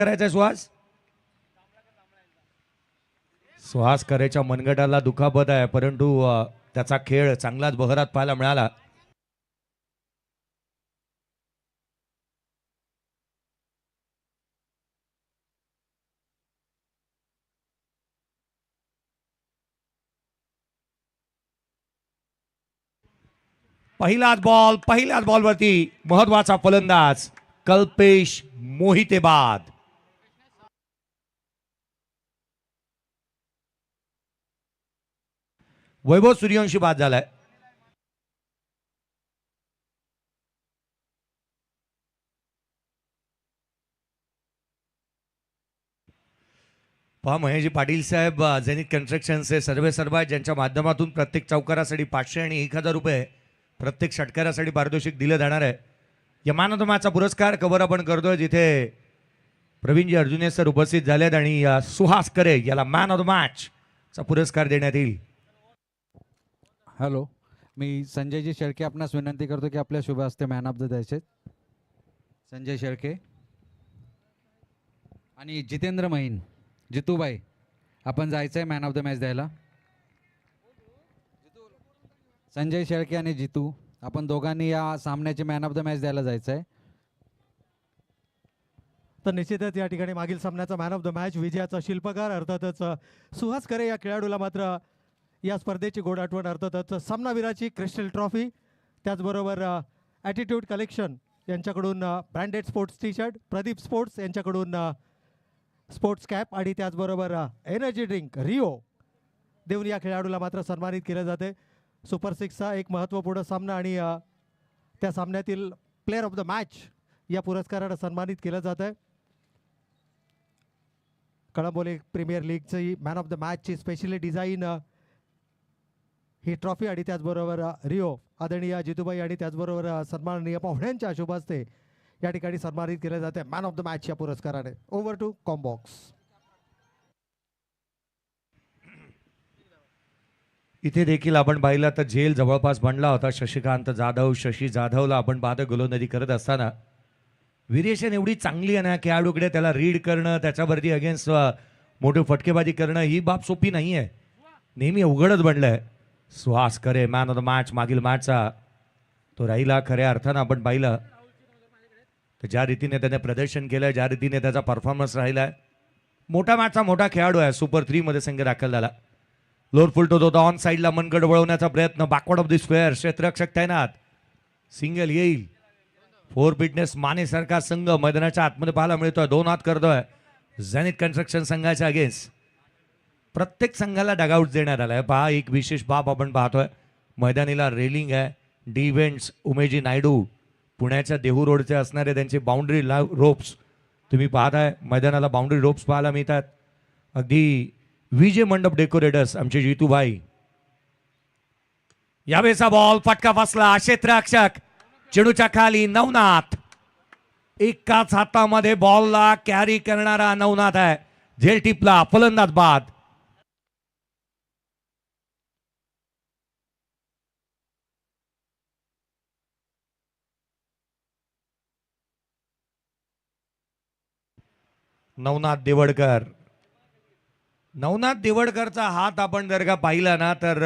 करायचा सुहास. सुहास करायच्या मनगटाला दुखापत आहे, परंतु त्याचा खेळ चांगलाच बहरात पाहायला मिळाला. पहिल्याच बॉलवरती महत्वाचा फलंदाज कल्पेश मोहिते बाद. वैभव सूर्यवंशी बाद झालाय. पहा महेशजी पाटील साहेब झेनिथ कन्स्ट्रक्शनचे सर्वे ज्यांच्या माध्यमातून प्रत्येक चौकारासाठी 500 आणि 1000 रुपये प्रत्येक षटकारासाठी पारितोषिक दिले जाणार आहे. या मॅन ऑफ द मॅचचा पुरस्कार कव्हर आपण करतोय, जिथे प्रवीणजी अर्जुने सर उपस्थित झालेत आणि सुहास करे याला मॅन ऑफ द मॅच चा पुरस्कार देण्यात येईल. हॅलो, मी संजयजी शेळके आपणास विनंती करतो की आपल्या शुभ हस्ते मॅन ऑफ द द्यायचे. संजय शेळके आणि जितेंद्र महिन, जितूबाई आपण जायचंय मॅन ऑफ द मॅच द्यायला. संजय शेळके आणि जितू आपण दोघांनी या सामन्याची मॅन ऑफ द मॅच द्यायला जायचंय. तर निश्चितच या ठिकाणी मागील सामन्याचा मॅन ऑफ द मॅच विजयाचा शिल्पकार अर्थातच सुहास करे या खेळाडूला मात्र या स्पर्धेची गोड आठवण अर्थातच सामनावीराची क्रिस्टल ट्रॉफी, त्याचबरोबर ॲटिट्यूड कलेक्शन यांच्याकडून branded sports T shirt, Pradeep sports यांच्याकडून स्पोर्ट्स कॅप आणि त्याचबरोबर एनर्जी ड्रिंक रिओ देऊन या खेळाडूला मात्र सन्मानित केले जाते. सुपर सिक्सचा एक महत्त्वपूर्ण सामना आणि त्या सामन्यातील प्लेअर ऑफ द मॅच या पुरस्कारानं सन्मानित केलं जात आहे. कळंबोली प्रीमियर लीगची मॅन ऑफ द मॅचची स्पेशली डिझाईन ही ट्रॉफी आणि त्याचबरोबर रिओ आदरणीय जितूबाई आणि त्याचबरोबर सन्माननीय पाहुण्यांच्या शुभ हस्ते या ठिकाणी सन्मानित केले जाते मॅन ऑफ द मॅच या पुरस्काराने. Over to combox. इथे देखील आपण पाहिलं तर झेल जवळपास बनला होता. शशिकांत जाधव, शशी जाधवला आपण पाहतो गोलंदाजी करत असताना व्हेरिएशन एवढी चांगली आहे ना खेळाडूकडे, त्याला रीड करणं, त्याच्यावरती अगेन्स्ट मोठे फटकेबाजी करणं ही बाब सोपी नाही आहे, नेहमी अवघडच बनलंय. सुहास करे मॅन ऑफ द मॅच मागील मॅचचा तो राहिला. खऱ्या अर्थानं आपण पाहिलं तर ज्या रीतीने त्याने प्रदर्शन केलं, ज्या रीतीने त्याचा परफॉर्मन्स राहिलाय, मोठा मॅचचा मोठा खेळाडू आहे. सुपर 3 मध्ये संघ दाखल झाला. लोअर फुलटो होता ऑन साईडला मनगड वळवण्याचा प्रयत्न, बॅकवर्ड ऑफ द स्क्वेअर, क्षेत्ररक्षक तैनात, सिंगल येईल. 4 फिटनेस मानेसारखा संघ मैदानाच्या आतमध्ये पाहायला मिळतोय. 2 हात करतोय झेनिथ कन्स्ट्रक्शन संघाच्या अगेन्स्ट. प्रत्येक संघाला डगआउट देण्यात आलाय. पहा एक विशेष बाब आपण पाहतोय, मैदानीला रेलिंग आहे. डी इव्हेंट्स उमेजी नायडू पुण्याच्या देहू रोडचे असणारे त्यांचे बाउंड्री रोप्स तुम्ही पाहताय. मैदानाला बाउंड्री रोप्स पाहायला मिळतात. अगदी विजय मंडप डेकोरेटर्स आमचे जितूबाई. यावेळेचा बॉल फटका फसला, क्षेत्ररक्षक चेंडूच्या खाली नवनाथ. एकाच हातामध्ये बॉलला कॅरी करणारा नवनाथ आहे. झेल टिपला, फलंदाज बाद. नवनाथ देवडकरचा हात आपण जर का पाहिला ना तर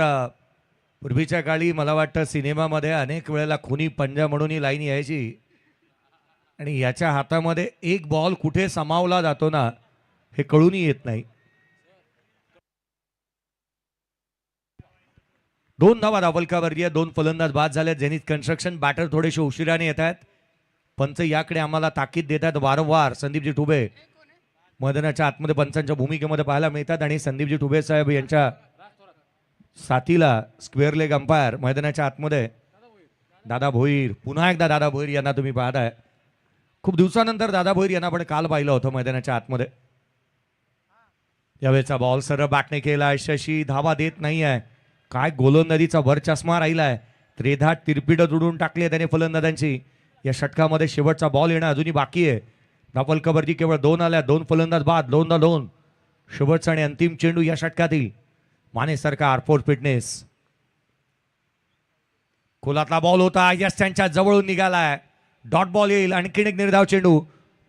पूर्वीच्या काळी मला वाटतं सिनेमामध्ये अनेक वेळेला खुनी पंजा म्हणून ही लाईन यायची आणि याच्या हातामध्ये एक बॉल कुठे समावला जातो ना हे कळूनही येत नाही. 2 धावा धावलकावरती आहे. 2 फलंदाज बाद झाले. झेनिथ कन्स्ट्रक्शन बॅटर थोडेसे उशिराने येत आहेत. पंच याकडे आम्हाला ताकीद देतात वारंवार. संदीपजी ठुबे मैदानाच्या आतमध्ये पंचांच्या भूमिकेमध्ये पाहायला मिळतात आणि संदीपजी ठुबे साहेब यांच्या साथीला स्क्वेअर लेग अंपायर मैदानाच्या आतमध्ये दादा भोईर. पुन्हा एकदा दादा भोईर यांना तुम्ही पाहताय. खूप दिवसानंतर दादा भोईर यांना आपण काल पाहिलं होतं मैदानाच्या आतमध्ये. यावेळेचा बॉल सरळ बॅटने केलाय. शशी धावा देत नाही आहे. काय गोलंदाजीचा वर चष्मा राहिलाय. त्रेधाट तिरपिडं उडून टाकली त्याने फलंदाजांची. या षटकामध्ये शेवटचा बॉल येणं अजूनही बाकी आहे. धावलकावरती केवळ 2 आल्या. 2 फलंदाज बाद. 2 शेवटचा आणि अंतिम चेंडू या षटकातील. माने सरकार 4 फिटनेस. खोलातला बॉल होता. यश त्यांच्या जवळून निघालाय. डॉट बॉल येईल. आणखीन एक निर्धाव चेंडू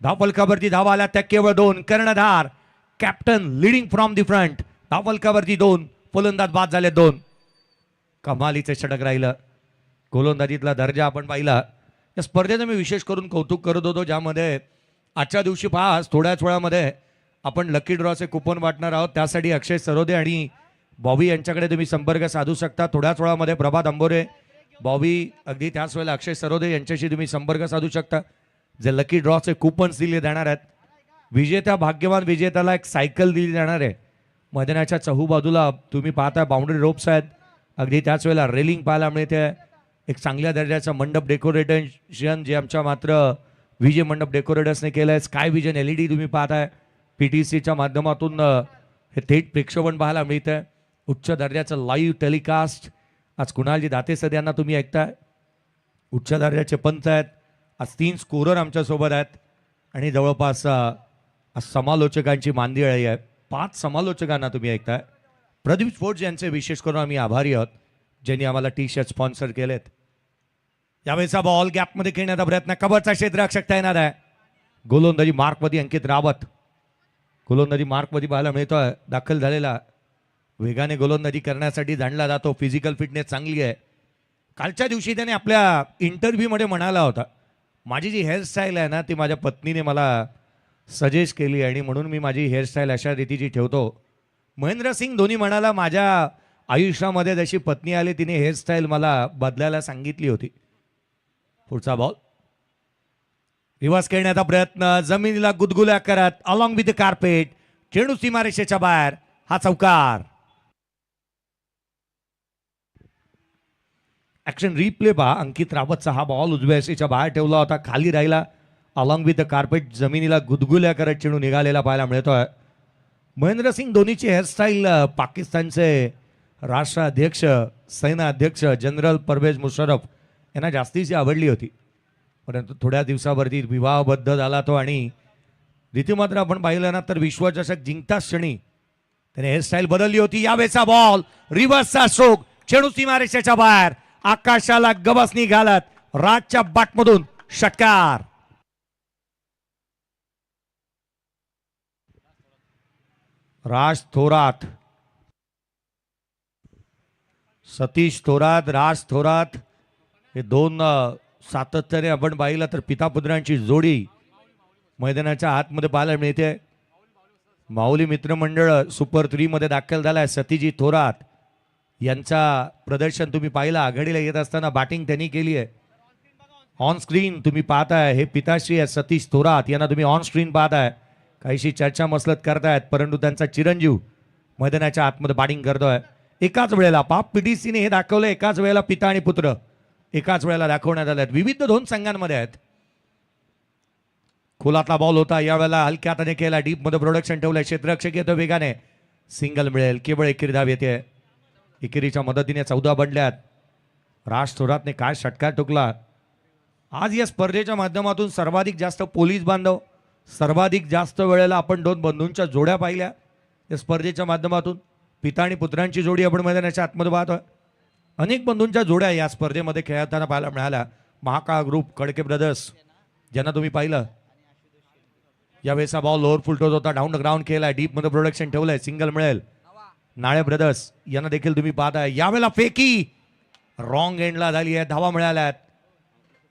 धावफलकावरती धावा आल्या त्या केवळ 2. कर्णधार captain leading from the front. धावफलकावरती 2, फलंदाज बाद झाले 2. कमालीचे षटक राहिलं. गोलंदाजीतला दर्जा आपण पाहिला. या स्पर्धेचं मी विशेष करून कौतुक करत होतो, ज्यामध्ये आजच्या दिवशी पास थोड्याच वेळामध्ये आपण लकी ड्रॉचे कुपन वाटणार आहोत. त्यासाठी अक्षय सरोदे आणि बॉबी यांच्याकडे तुम्ही संपर्क साधू शकता. थोड्याच वेळामध्ये प्रभात अंबोरे, बॉबी, अगदी त्याच वेळेला अक्षय सरोदे यांच्याशी तुम्ही संपर्क साधू शकता, जे लकी ड्रॉचे कुपन्स दिले जाणार आहेत. विजेत्या भाग्यवान विजेत्याला एक सायकल दिली जाणार आहे. मैदानाच्या चहूबाजूला तुम्ही पाहता बाउंड्री रोप्स आहेत. अगदी त्याच वेळेला रेलिंग पाहायला मिळते. एक चांगल्या दर्जाचं मंडप डेकोरेशन जे आमच्या मात्र विजय मंडप डेकोरेटर्सने केलं आहे. स्काय विजन LED तुम्ही पाहताय. PTCच्या माध्यमातून हे थेट प्रेक्षेपण पाहायला मिळतं. उच्च दर्जाचं लाईव्ह टेलिकास्ट. आज कुणालजी दाते सर यांना तुम्ही ऐकताय. उच्च दर्जाचे पंच आहेत. आज 3 स्कोरर आमच्यासोबत आहेत आणि जवळपास समालोचकांची मांदियाळी आहे. 5 समालोचकांना तुम्ही ऐकताय. प्रदीप स्पोर्ट्स यांचे विशेष करून आम्ही आभारी आहोत, ज्यांनी आम्हाला टी-शर्ट स्पॉन्सर केलेत. यावेळेचा बॉल गॅपमध्ये खेळण्याचा प्रयत्न, कबरचा क्षेत्ररक्षक तैनात आहे. गोलंदाजी मार्कमध्ये अंकित रावत. गोलंदाजी मार्कमध्ये पाहायला मिळतोय. दाखल झालेला वेगाने गोलंदाजी करण्यासाठी जाणला जातो. फिजिकल फिटनेस चांगली आहे. कालच्या दिवशी त्याने आपल्या इंटरव्ह्यूमध्ये म्हणाला होता, माझी जी हेअरस्टाईल आहे ना, ती माझ्या पत्नीने मला सजेस्ट केली आणि म्हणून मी माझी हेअरस्टाईल अशा रीतीची ठेवतो. महेंद्रसिंग धोनी म्हणाला, माझ्या आयुष्यामध्ये जशी पत्नी आली तिने हेअरस्टाईल मला बदलायला सांगितली होती. पुढचा बॉल रिव्हर्स खेळण्याचा प्रयत्न, जमिनीला गुदगुल्या करत अलॉंग विथ द कार्पेट, चेंडू सीमारेषेच्या बाहेर. हा चौकार. ऍक्शन रिप्ले पहा. अंकित रावतचा हा बॉल उजव्या रेषेच्या बाहेर ठेवला होता, खाली राहिला. अलॉंग विथ द कार्पेट जमिनीला गुदगुल्या करत चेंडू निघालेला पाहायला मिळतोय. महेंद्रसिंग धोनीची हेअरस्टाईल पाकिस्तानचे राष्ट्राध्यक्ष, सैन्याध्यक्ष जनरल परवेज मुशर्रफ यांना जास्तीची आवडली होती. परंतु थोड्या दिवसावरती विवाहबद्ध झाला तो आणि रीतीमात्र आपण पाहिलं ना तर विश्वचषक जिंकताच क्षणी त्याने हेअरस्टाईल बदलली होती. यावेळेचा बॉल रिव्हर्सचा स्ट्रोक, चेंडू सीमारेषेच्या बाहेर, आकाशाला गवसणी घालत राजच्या बाटमधून षटकार. राज थोरात, सतीश थोरात, राज थोरात हे 2 सातत्याने आपण पाहिलं तर पिता पुत्रांची जोडी मैदानाच्या आतमध्ये पाहायला मिळते. माऊली मित्रमंडळ सुपर 3 मध्ये दाखल झालाय. सतीजी थोरात यांचा प्रदर्शन तुम्ही पाहिलं. आघाडीला येत असताना बॅटिंग त्यांनी केली आहे. ऑन स्क्रीन तुम्ही पाहताय हे पिताश्री आहे सतीश थोरात यांना तुम्ही ऑन स्क्रीन पाहताय. काहीशी चर्चा मसलत करतायत, परंतु त्यांचा चिरंजीव मैदानाच्या आतमध्ये बॅटिंग करतोय. एकाच वेळेला पाप PTCने हे दाखवलं, एकाच वेळेला पिता आणि पुत्र एकाच वेळेला दाखवण्यात आले आहेत. विविध 2 संघांमध्ये आहेत. खोलातला बॉल होता, यावेळेला हलक्या हाताने केला. डीप मध्ये प्रोडक्शन ठेवलंय. क्षेत्ररक्षक येतो वेगाने, सिंगल मिळेल. केवळ एकेरी धाव येते. एकेरीच्या मदतीने 14 बनल्यात. राज थोरातने काय षटकार ठोकला. आज या स्पर्धेच्या माध्यमातून सर्वाधिक जास्त पोलीस बांधव, सर्वाधिक जास्त वेळेला आपण 2 बंधूंच्या जोड्या पाहिल्या या स्पर्धेच्या माध्यमातून. पिता आणि पुत्रांची जोडी आपण मैदानाच्या आतमध्ये पाहतोय. अनेक बंधूंच्या जोड्या या स्पर्धेमध्ये खेळताना पाहायला मिळाल्या. महाकाळ ग्रुप, कडके ब्रदर्स ज्यांना तुम्ही पाहिलं. यावेळेचा बॉल लोअर फुलटोत होता, डाऊन द ग्राउंड केलाय. डीप मध्ये प्रोडक्शन ठेवलंय, सिंगल मिळेल. नाळे ब्रदर्स यांना देखील तुम्ही पाहताय. यावेळेला फेकी रॉंग एंडला झाली आहे, धावा मिळाल्यात.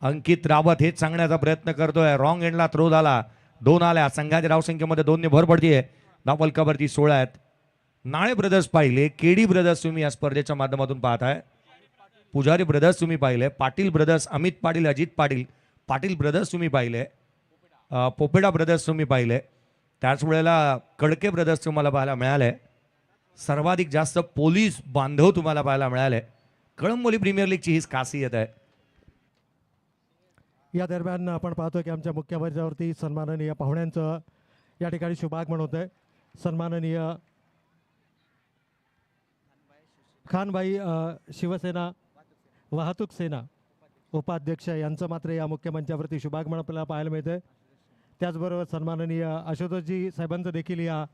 अंकित रावत हेच सांगण्याचा प्रयत्न करतोय. रॉंग एंडला थ्रो झाला, 2 आल्या. संघाच्या धावसंख्येमध्ये 2 ने भर पडतीये. धावफलकावरती 16 आहेत. नाळे ब्रदर्स पाहिले, केडी ब्रदर्स तुम्ही या स्पर्धेच्या माध्यमातून पाहताय. पुजारी ब्रदर्स तुम्ही पाहिले, पाटील ब्रदर्स, अमित पाटील, अजित पाटील, पाटील ब्रदर्स तुम्ही पाहिले, पोपेडा ब्रदर्स तुम्ही पाहिले. त्याच वेळेला कडके ब्रदर्स तुम्हाला पाहायला मिळाले. सर्वाधिक जास्त पोलीस बांधव तुम्हाला पाहायला मिळाले. कळंबोली प्रीमियर लीगची हीच खासियत आहे. या दरम्यान आपण पाहतो की आमच्या मुख्य मंचावरती सन्माननीय पाहुण्यांचं या ठिकाणी शुभागमन होत आहे. सन्माननीय खानबाई शिवसेना वाहतूक सेना उपाध्यक्ष यांचं मात्र या मुख्य मंचावरती शुभागमन आपल्याला पाहायला मिळतं. त्याचबरोबर सन्माननीय आशुतोषजी साहेबांचं देखील या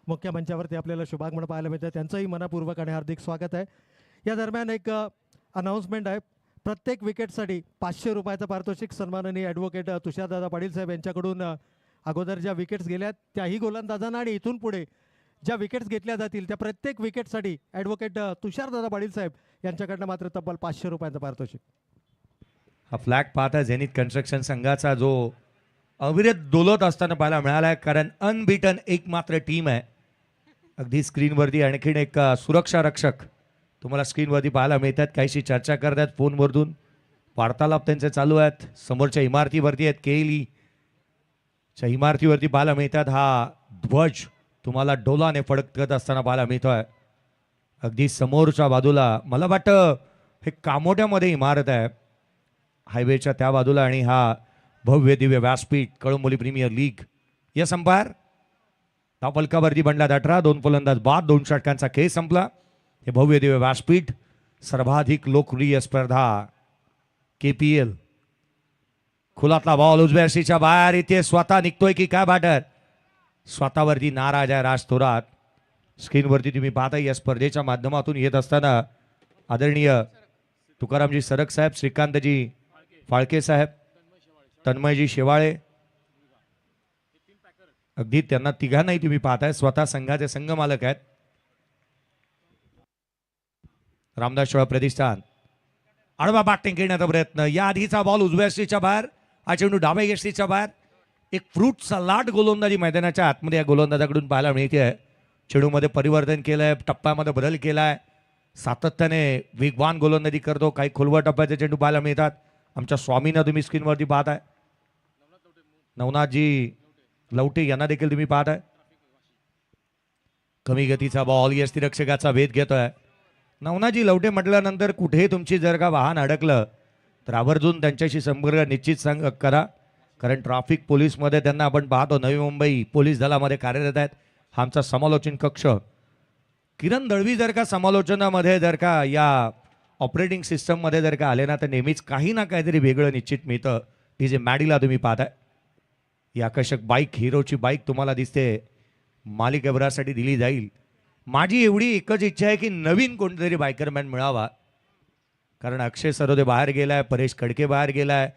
मुख्य मंचावरती आपल्याला शुभागमन पाहायला मिळतं. त्यांचंही मनपूर्वक आणि हार्दिक स्वागत आहे. या दरम्यान एक अनाऊन्समेंट आहे. प्रत्येक विकेटसाठी 500 रुपयाचं पारितोषिक सन्माननीय ॲडव्होकेट तुषारदादा पाटील साहेब यांच्याकडून अगोदर ज्या विकेट्स गेल्या त्याही गोलंदाजांना आणि इथून पुढे ज्या विकेट्स घेतल्या जातील त्या प्रत्येक विकेटसाठी ॲडव्होकेट तुषारदादा पाटील साहेब यांच्याकडनं मात्र तब्बल 500 रुपयांचं पारितोषिक. हा फ्लॅग पाहता झेनिथ कन्स्ट्रक्शन संघाचा जो अविरत डोलत असताना पाहायला मिळाला आहे, कारण अनबीटन एक मात्र टीम आहे. अगदी स्क्रीनवरती आणखीन एक सुरक्षा रक्षक तुम्हाला स्क्रीनवरती पाहायला मिळतात, काहीशी चर्चा करतात फोनवरून, वार्तालाप त्यांचे चालू आहेत. समोरच्या इमारतीवरती आहेत, केलीच्या इमारतीवरती पाहायला मिळतात. हा ध्वज तुम्हाला डोलाने फडकत असताना पाहायला मिळतोय. अगदी समोरच्या बाजूला मला वाटतं हे कामोट्यामध्ये इमारत आहे हायवेच्या त्या बाजूला, आणि हा भव्य दिव्य व्यासपीठ कळंबोली प्रीमियर लीग. या संपार धावफलकावरती बनला 18, 2 फलंदाज बाद, 2 षटकांचा खेळ संपला. हे भव्य दिव्य व्यासपीठ सर्वाधिक लोकप्रिय स्पर्धा KPL. खुलातला बॉल उजव्या शीच्या बाहेर, इथे स्वतः निघतोय की काय बॅटर, स्वतःवरती नाराज आहे राज थोरात. स्क्रीनवरती तुम्ही पाहता या स्पर्धेच्या माध्यमातून येत असताना आदरणीय तुकारामजी सरक साहेब, श्रीकांतजी फाळके साहेब, तन्मयजी शेवाळे, अगदी त्यांना तिघांनाही तुम्ही पाहताय, स्वतः संघाचे संघ मालक आहेत. रामदास शेवाळे प्रतिष्ठान. आडवा बॅटिंग करण्याचा प्रयत्न, या आधीचा बॉल उजव्या यष्टीच्या बाहेर, हा चेंडू डाव्या यष्टीच्या बाहेर. एक फ्रूट सलाड गोलंदाजी मैदानाच्या आतमध्ये या गोलंदाजाकडून पाहायला मिळते. चेंडूमध्ये परिवर्तन केलंय, टप्प्यामध्ये बदल केलाय, सातत्याने वेगवान गोलंदाजी करतो. काही खोलवर टप्प्याचे चेंडू पाहायला मिळतात. आमच्या स्वामींना तुम्ही स्क्रीनवरती पाहताय, नवनाथजी लवटे यांना देखील तुम्ही पाहताय. कमी गतीचा बॉल यष्टीरक्षकाचा वेध घेतोय. नवनाथजी लवटे म्हटल्यानंतर कुठेही तुमची जर का वाहन अडकलं तर आवर्जून त्यांच्याशी संपर्क निश्चित करा, कारण ट्रॅफिक पोलीसमध्ये त्यांना आपण पाहतो, नवी मुंबई पोलीस दलामध्ये कार्यरत आहेत. हा आमचा समालोचन कक्ष. किरण दळवी जर का समालोचनामध्ये जर का या ऑपरेटिंग सिस्टममध्ये जर का आले ना, तर नेहमीच काही ना काहीतरी वेगळं निश्चित मिळतं. ती जे मॅडीला तुम्ही पाहताय, ही आकर्षक बाईक, हिरोची बाईक तुम्हाला दिसते, मालिकेभरासाठी दिली जाईल. माझी एवढी एकच इच्छा आहे की नवीन कोणतरी बायकरमॅन मिळावा, कारण अक्षय सरोदे बाहेर गेलाय, परेश खडके बाहेर गेलाय,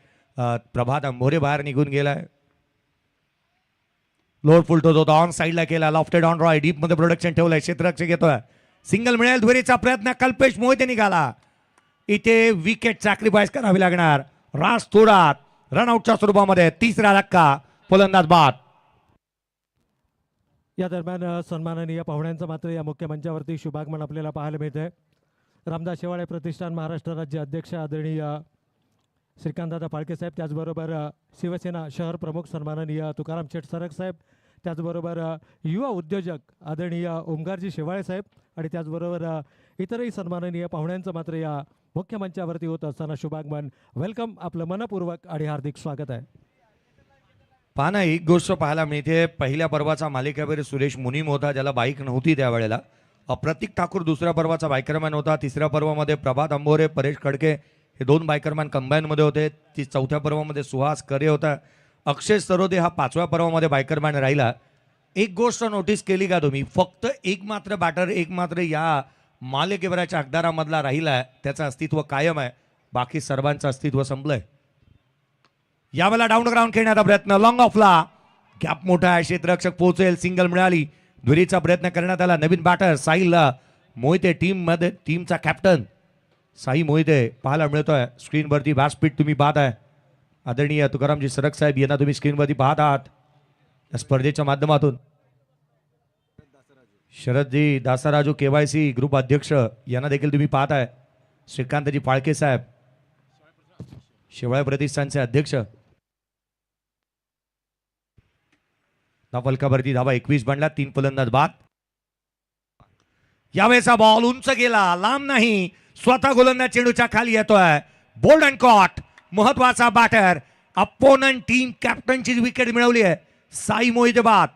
प्रभात अंभोरे बाहेर निघून गेलाय. लोड फुलतो तो ऑन साईडला केला, लॉफ्टेड ऑन रॉय, डीप मध्ये प्रोडक्शन ठेवलंय, क्षेत्ररक्षक घेतोय, सिंगल मिळेल, दुहेरीचा प्रयत्न, कल्पेश मोहिते निघाला. इथे विकेट सॅक्रिफाईस करावी लागणार. राज थोरात रनआउटच्या स्वरूपामध्ये, तिसरा धक्का, फलंदाज बाद. या दरम्यान सन्माननीय पाहुण्यांचं मात्र या मुख्य मंचावरती शुभागमन आपल्याला पाहायला मिळतंय. रामदास शेवाळे प्रतिष्ठान महाराष्ट्र राज्य अध्यक्ष आदरणीय श्रीकांतदादा फाळके साहेब, त्याचबरोबर शिवसेना शहर प्रमुख सन्माननीय तुकाराम शेठ सरक साहेब, त्याचबरोबर युवा उद्योजक आदरणीय ओमकारजी शेवाळे साहेब, आणि त्याचबरोबर इतरही सन्माननीय पाहुण्यांचं मात्र या मुख्य मंचावरती होत असताना शुभागमन, वेलकम, आपलं मनपूर्वक आणि हार्दिक स्वागत आहे. पाहना एक गोष्ट पाहायला मिळते, पहिल्या पर्वाचा मालिकेवर सुरेश मुनीम होता, ज्याला बाईक नव्हती त्यावेळेला. प्रतीक ठाकूर दुसऱ्या पर्वाचा बायकरमॅन होता. तिसऱ्या पर्वामध्ये प्रभात अंबोरे, परेश खडके हे 2 बायकरमॅन कंबाईनमध्ये होते. चौथ्या पर्वामध्ये सुहास करे होता. अक्षय सरोदे हा 5व्या पर्वामध्ये बायकरमॅन राहिला. एक गोष्ट नोटीस केली का तुम्ही, फक्त एक मात्र बॅटर, एक मात्र या मालिकेवराच्या हकदारामधला राहिला, त्याचं अस्तित्व कायम आहे, बाकी सर्वांचं अस्तित्व संपलंय. यावेळेला डाऊन ग्राउंड खेळण्याचा प्रयत्न, लॉंग ऑफला गॅप मोठा आहे, क्षेत्ररक्षक पोहोचेल, सिंगल मिळाली, दुहेरीचा प्रयत्न करण्यात आला. नवीन बॅटर साहिल मोहिते, टीमचा कॅप्टन साई मोहिते पाहायला मिळतोय. स्क्रीनवरती व्यासपीठ तुम्ही पाहताय, आदरणीय तुकारामजी सरक साहेब यांना तुम्ही स्क्रीनवरती पाहत आहात या स्पर्धेच्या माध्यमातून. शरदजी दासाराजू KYC ग्रुप अध्यक्ष यांना देखील तुम्ही पाहताय. श्रीकांतजी फाळके साहेब, शेवाळे प्रतिष्ठानचे अध्यक्ष. फलकावरती धावा 21 बनला, 3 फलंदाज बाद. यावेळेचा बॉल उंच गेला, लांब नाही, स्वतः गोलंदाज चेंडूच्या खाली येतोय. बोल्ड अँड कॉट, महत्वाचा बॅटर, अपोनंट टीम कॅप्टनची विकेट मिळवली आहे. साई मोहिते बाद.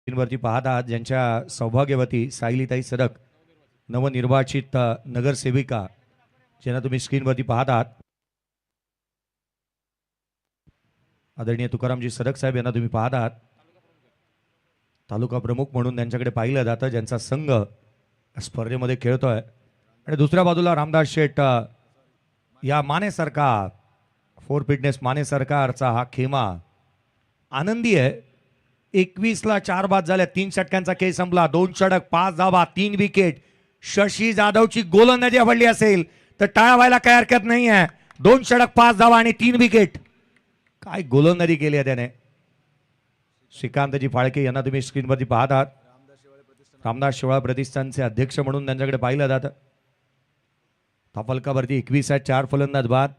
स्क्रीनवरती पाहत आहात ज्यांच्या सौभाग्यवती सायलीताई सडक नवनिर्वाचित नगरसेविका ज्यांना तुम्ही स्क्रीनवरती पाहत आहात आदरणीय तुकारामजी सडक साहेब यांना तुम्ही पाहत आहात. तालुका प्रमुख म्हणून त्यांच्याकडे पाहिलं जातं ज्यांचा संघ स्पर्धेमध्ये खेळतोय. आणि दुसऱ्या बाजूला रामदास शेठ या माने सरकार फोर फिटनेस माने सरकारचा हा खेमा आनंदी आहे. 21ला 4 बाद झाल्या. 3 षटकांचा खेळ संपला. 2 षटक 5 धावा 3 विकेट. शशी जाधवची गोलंदाजी आवडली असेल तर टाळा व्हायला काही हरकत नाही आहे. 2 षटक 5 धावा आणि 3 विकेट. काय गोलंदाजी केली आहे त्याने. श्रीकांतजी फाळके यांना तुम्ही स्क्रीनवरती पाहत आहात. रामदास शेवाळ प्रतिष्ठानचे अध्यक्ष म्हणून त्यांच्याकडे पाहिलं जातं. फलकावरती 21 4 फलंदाज बाद.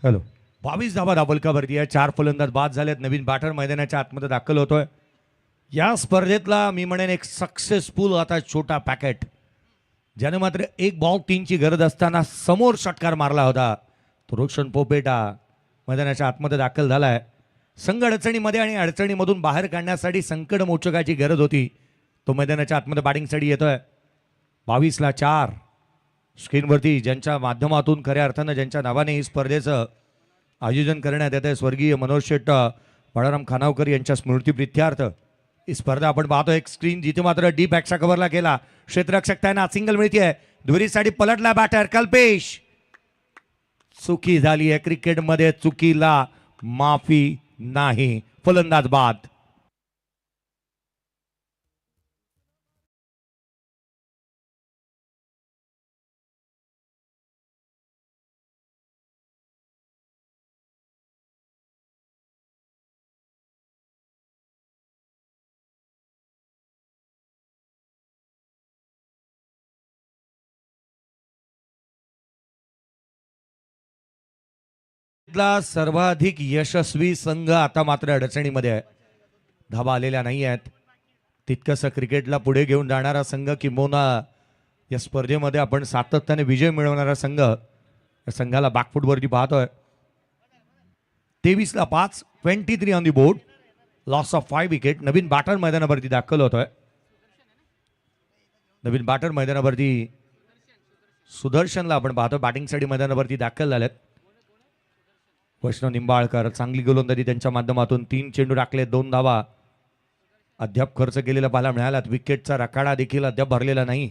हॅलो 22 धावा दाबलकावरती आहे. 4 फलंदाज बाद झालेत. नवीन बॅटर मैदानाच्या आतमध्ये दाखल होतोय. या स्पर्धेतला मी म्हणेन एक सक्सेसफुल आता छोटा पॅकेट ज्याने मात्र 1 बॉल 3ची गरज असताना समोर षटकार मारला होता. तो रोशन पोपेटा मैदानाच्या आतमध्ये दाखल झालाय. संघ अडचणीमध्ये आणि अडचणीमधून बाहेर काढण्यासाठी संकटमोचकाची गरज होती. तो मैदानाच्या आतमध्ये बॅटिंगसाठी येतोय. 22ला 4 स्क्रीनवरती ज्यांच्या माध्यमातून खऱ्या अर्थानं ज्यांच्या नावाने ही स्पर्धेचं आयोजन करण्यात येत आहे स्वर्गीय मनोज शेट्ट बाळाराम खानावकर यांच्या स्मृतीप्रित्यर्थ ही स्पर्धा आपण पाहतो. एक स्क्रीन जिथे मात्र डीप बॅकचा कव्हरला गेला. क्षेत्ररक्षक त्यांना सिंगल मिळते. दुहेरीसाठी पलटला बॅटर कल्पेश. चुकी झाली आहे. क्रिकेटमध्ये चुकीला माफी नाही. फलंदाज बाद. सर्वाधिक यशस्वी संघ आता मात्र अडचणीमध्ये आहे. धावा आलेल्या नाही आहेत. तितकंसं क्रिकेटला पुढे घेऊन जाणारा संघ किंबहुना या स्पर्धेमध्ये आपण सातत्याने विजय मिळवणारा संघ या संघाला बॅकफुटवरती पाहतोय. 23ला 5 23 on the board. Loss of 5 wicket. नवीन बॅटर मैदानावरती दाखल होतोय. नवीन बॅटर मैदानावरती सुदर्शनला आपण पाहतो. बॅटिंगसाठी मैदानावरती दाखल झालेत. वैष्णव निंबाळकर चांगली गोलंदाजी त्यांच्या माध्यमातून 3 चेंडू टाकले 2 धावा अद्याप खर्च केलेला पाहायला मिळाला. विकेटचा रकाडा देखील अद्याप भरलेला नाही.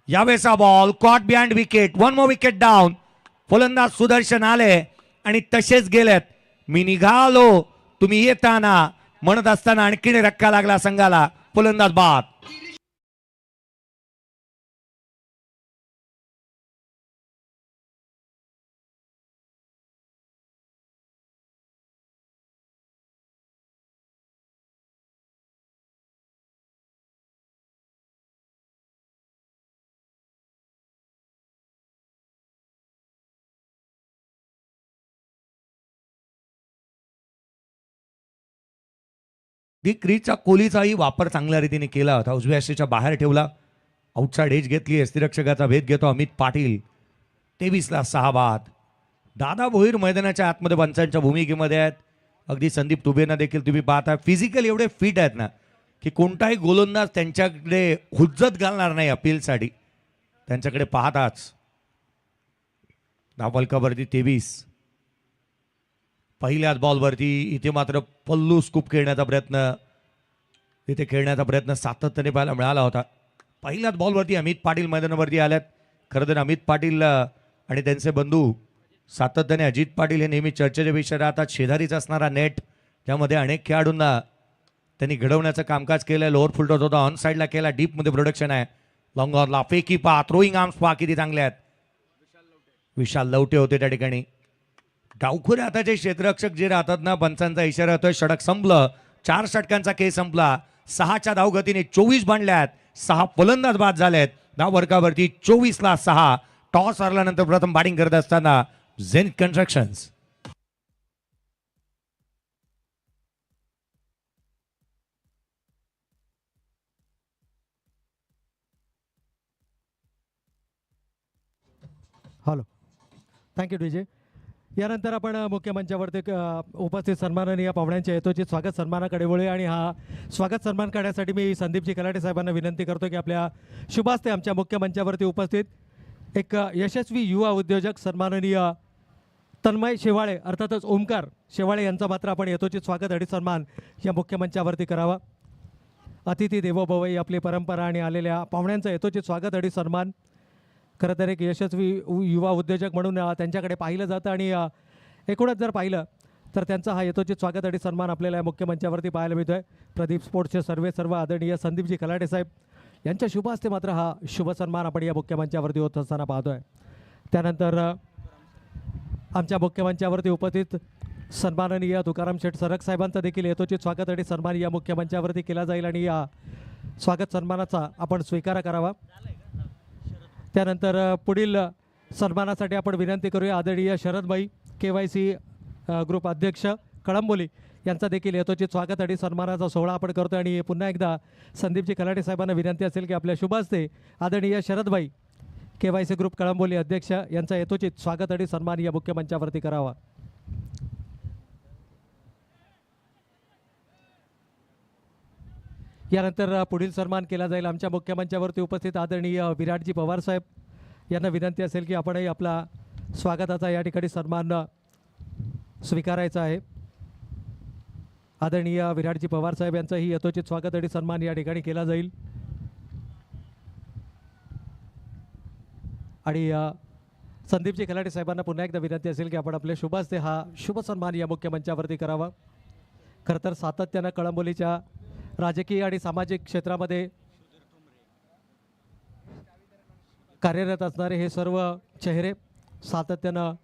यावेळेचा ball caught behind wicket. 1 more wicket down. फलंदाज सुदर्शन आले आणि तसेच गेलेत. मी निघालो तुम्ही येताना म्हणत असताना आणखीन रक्का लागला संघाला. फलंदाज बाद. क्रीजचा कोहलीचाही वापर चांगल्या रीतीने केला होता. उजव्या यष्टीच्या बाहेर ठेवला. आउटसाइड एज घेतली. यष्टीरक्षकाचा भेद घेतो अमित पाटील. 23ला 6 बाद. दादा भोईर मैदानाच्या आतमध्ये पंचांच्या भूमिकेमध्ये आहेत. अगदी संदीप तुबेंना देखील तुम्ही पाहता. फिजिकल एवढे फिट आहेत ना की कोणताही गोलंदाज त्यांच्याकडे हुज्जत घालणार नाही अपीलसाठी. त्यांच्याकडे पाहताच धावफलकावरती 23. पहिल्याच बॉलवरती इथे मात्र पल्लू स्कूप खेळण्याचा प्रयत्न तिथे खेळण्याचा प्रयत्न सातत्याने पाहायला मिळाला होता. पहिल्याच बॉलवरती अमित पाटील मैदानावरती आल्यात. खरं तर अमित पाटील आणि त्यांचे बंधू सातत्याने अजित पाटील हे नेहमी चर्चेचे विषय राहतात. शेजारीच असणारा नेट त्यामध्ये अनेक खेळाडूंना त्यांनी घडवण्याचं कामकाज केलं. लोअर फुल टॉस होता, ऑन साईडला केला, डीपमध्ये प्रोडक्शन आहे. लॉंग ऑनला फेकी पा, थ्रोईंग आर्म्स पा किती चांगले आहेत. विशाल लवटे होते त्या ठिकाणी. डावखुरे हाताचे क्षेत्ररक्षक जे राहतात ना, पंचांचा इशारा होतोय षटक संपलं. 4 षटकांचा खेळ संपला. 6च्या धावगतीने 24 बांधल्यात. 6 फलंदाज बाद झालेत. धाव वर्गावरती 24ला 6. टॉस हरल्यानंतर प्रथम बॅटिंग करत असताना Zenith constructions. Hello, thank you DJ. यानंतर आपण मुख्य मंचावरती उपस्थित सन्माननीय पाहुण्यांच्या यथोचित स्वागत सन्मानाकडे वळूया. आणि हा स्वागत सन्मान करण्यासाठी मी संदीपजी कलाटे साहेबांना विनंती करतो की आपल्या शुभास्ते आमच्या मुख्य मंचावरती उपस्थित एक यशस्वी युवा उद्योजक सन्माननीय तन्मय शेवाळे अर्थातच ओमकार शेवाळे यांचा मात्र आपण यथोचित स्वागत आणि सन्मान या मुख्य मंचावरती करावा. अतिथी देवो भव ही आपली परंपरा आणि आलेल्या पाहुण्यांचं यथोचित स्वागत आणि सन्मान. खरं तर एक यशस्वी युवा उद्योजक म्हणून त्यांच्याकडे पाहिलं जातं आणि एकूणच जर पाहिलं तर त्यांचा हा यथोचित स्वागत आणि सन्मान आपल्याला या मुख्य मंचावरती पाहायला मिळतो आहे. प्रदीप स्पोर्ट्सचे सर्व आदरणीय संदीपजी कलाटे साहेब यांच्या शुभ हस्ते मात्र हा शुभ सन्मान आपण या मुख्य मंचावरती होत असताना पाहतो आहे. त्यानंतर आमच्या मुख्य मंचावरती उपस्थित सन्माननीय तुकाराम शेठ सरक साहेबांचा देखील यथोचित स्वागत आणि सन्मान या मुख्य मंचावरती केला जाईल आणि या स्वागत सन्मानाचा आपण स्वीकार करावा. त्यानंतर पुढील सन्मानासाठी आपण विनंती करूया आदरणीय शरदभाई KYC ग्रुप अध्यक्ष कळंबोली यांचा देखील यथोचित स्वागत आणि सन्मानाचा सोहळा आपण करतो. आणि पुन्हा एकदा संदीपजी कलाटे साहेबांना विनंती असेल की आपल्या शुभ हस्ते आदरणीय शरदभाई KYC ग्रुप कळंबोली अध्यक्ष यांचा यथोचित स्वागत आणि सन्मान या मुख्य मंचावरती करावा. यानंतर पुढील सन्मान केला जाईल आमच्या मुख्य मंचावरती उपस्थित आदरणीय विराटजी पवार साहेब यांना विनंती असेल की आपणही आपला स्वागताचा या ठिकाणी सन्मान स्वीकारायचा आहे. आदरणीय विराटजी पवार साहेब यांचंही यथोचित स्वागत आणि सन्मान या ठिकाणी केला जाईल. आणि संदीपजी खलाटे साहेबांना पुन्हा एकदा विनंती असेल की आपण आपले शुभ हस्ते हा शुभ सन्मान या मुख्य मंचावरती करावा. खरं तर सातत्यानं कळंबोलीच्या राजकीय आणि सामाजिक क्षेत्रामध्ये कार्यरत असणारे हे सर्व चेहरे सातत्यानं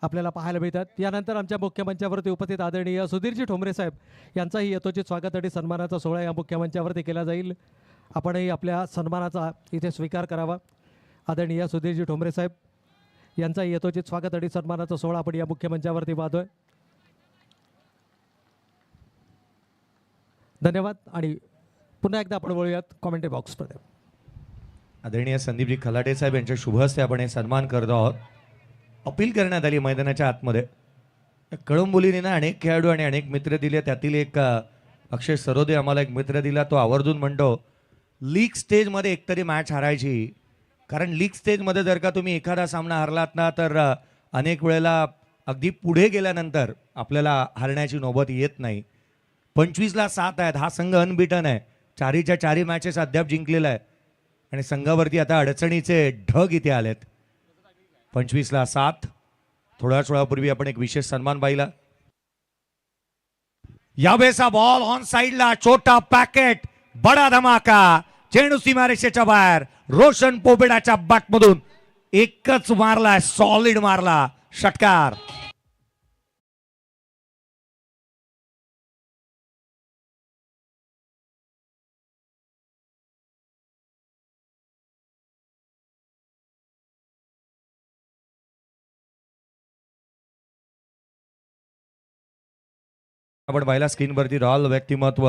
आपल्याला पाहायला मिळतात. यानंतर आमच्या मुख्य मंचावरती उपस्थित आदरणीय सुधीरजी ठोंबरे साहेब यांचाही यथोचित स्वागत आणि सन्मानाचा सोहळा या मुख्य मंचावरती केला जाईल. आपणही आपल्या सन्मानाचा इथे स्वीकार करावा. आदरणीय सुधीरजी ठोंबरे साहेब यांचाही यथोचित स्वागत आणि सन्मानाचा सोहळा आपण या मुख्य मंचावरती पाहतोय. धन्यवाद. आणि पुन्हा एकदा आपण वळूयात कॉमेंट्री बॉक्समध्ये. आदरणीय संदीपजी खलाटे साहेब यांच्या शुभ हस्ते आपण हे सन्मान करत आहोत. अपील करण्यात आली मैदानाच्या आतमध्ये. कळंबोलीने ना अनेक खेळाडू आणि अनेक मित्र दिले. त्यातील एक अक्षय सरोदे आम्हाला एक मित्र दिला. तो आवर्जून म्हणतो लीग स्टेजमध्ये एकतरी मॅच हारायची. कारण लीग स्टेजमध्ये जर का तुम्ही एखादा सामना हरलात ना तर अनेक वेळेला अगदी पुढे गेल्यानंतर आपल्याला हरण्याची नौबत येत नाही. 25ला 7 आहेत. हा संघ अनबिटन आहे. चारीच्या चारी मॅचेस अद्याप जिंकलेला आहे आणि संघावरती आता अडचणीचे ढग इथे आलेत. 25ला 7. थोड्याच वेळापूर्वी आपण एक विशेष सन्मान पाहिला. यावेळेचा बॉल ऑन साइडला छोटा पॅकेट बडा धमाका. चेंडू सीमारेषेच्या बाहेर. रोशन पोपेडाच्या बॅटमधून एकच मारला, सॉलिड मारला, षटकार. आपण पाहिला स्क्रीनवरती रॉयल व्यक्तिमत्व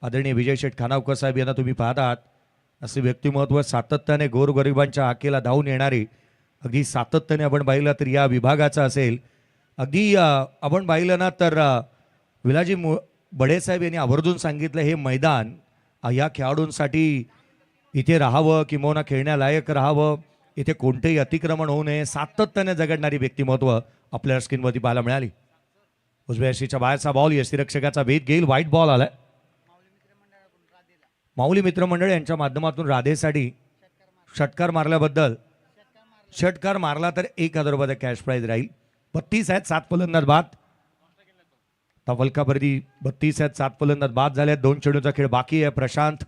आदरणीय विजय शेठ खानावकर साहेब यांना तुम्ही पाहत आहात. असे व्यक्तिमत्व सातत्याने गोरगरिबांच्या हाकेला धावून येणारी. अगदी सातत्याने आपण पाहिलं तर या विभागाचं असेल. अगदी आपण पाहिलं ना तर विलाजी बडे साहेब यांनी आवर्जून सांगितलं हे मैदान या खेळाडूंसाठी इथे राहावं किंवा खेळण्यालायक राहावं. इथे कोणतेही अतिक्रमण होऊ नये. सातत्याने झगडणारी व्यक्तिमत्व आपल्याला स्क्रीनवरती पाहायला मिळाली. उजव्या यष्टीच्या बाहेरचा बॉल यष्टीरक्षकाचा भेद घेईल. व्हाईट बॉल आलाय. माऊली मित्रमंडळ यांच्या माध्यमातून राधेसाठी षटकार मारल्याबद्दल षटकार मारला तर 1,000 रुपयाचा कॅश प्राईज राहील. 32 आहेत 7 फलंदाज बाद. तवलकापर्यंत 32 आहेत 7 फलंदाज बाद झाले. 2 चेंडूचा खेळ बाकी आहे. प्रशांत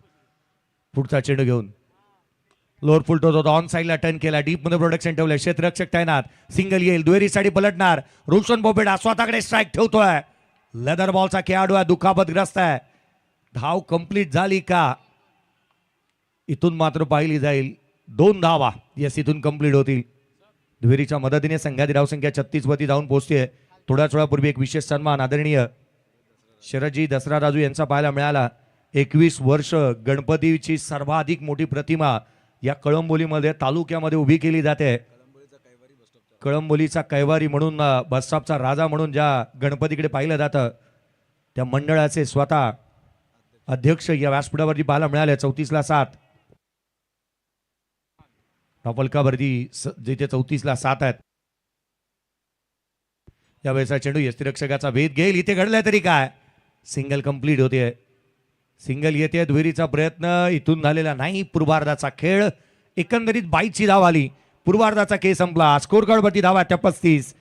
पुढचा चेंडू घेऊन लोअर फुल टोच ऑन साईडला टर्न केला. डीप मध्ये प्रोडक्शन ठेवलं. क्षेत्ररक्षक तैनात. सिंगल येईल. दुहेरीसाठी पलटणार. रोशन बोबेडा स्वतःकडे स्ट्राईक ठेवतोय. लेदर बॉलचा खेळाडू आहे. दुखापतग्रस्त आहे. धाव कंप्लीट झाली का? इथून मात्र पाहिली जाईल. 2 धावा यस इथून कंप्लीट होतील. दुहेरीच्या मदतीने संघाची धावसंख्या 36 वरती जाऊन पोहोचते. थोड्याच वेळापूर्वी एक विशेष सन्मान आदरणीय शरदजी दसरा राजू यांचा पाहायला मिळाला. 21 वर्ष गणपतीची सर्वाधिक मोठी प्रतिमा या कळंबोलीमध्ये तालुक्यामध्ये उभी केली जाते. कळंबोलीचा कैवारी म्हणून बस स्टॉपचा राजा म्हणून ज्या गणपतीकडे पाहिलं जातं त्या मंडळाचे स्वतः अध्यक्ष या व्यासपीठावरती पाहायला मिळाले. 34ला 7 टॉपलकावरती जिथे 34ला 7 आहेत. यावेळेचा चेंडू यष्टिरक्षकाचा भेद घेईल. इथे घडलाय तरी काय? सिंगल कंप्लीट होते. सिंगल येते. दुहेरीचा प्रयत्न इथून झालेला नाही. पूर्वार्धाचा खेळ एकंदरीत 22ची धाव आली. पूर्वार्धाचा खेळ संपला. स्कोर कार्डवरती धावा 35.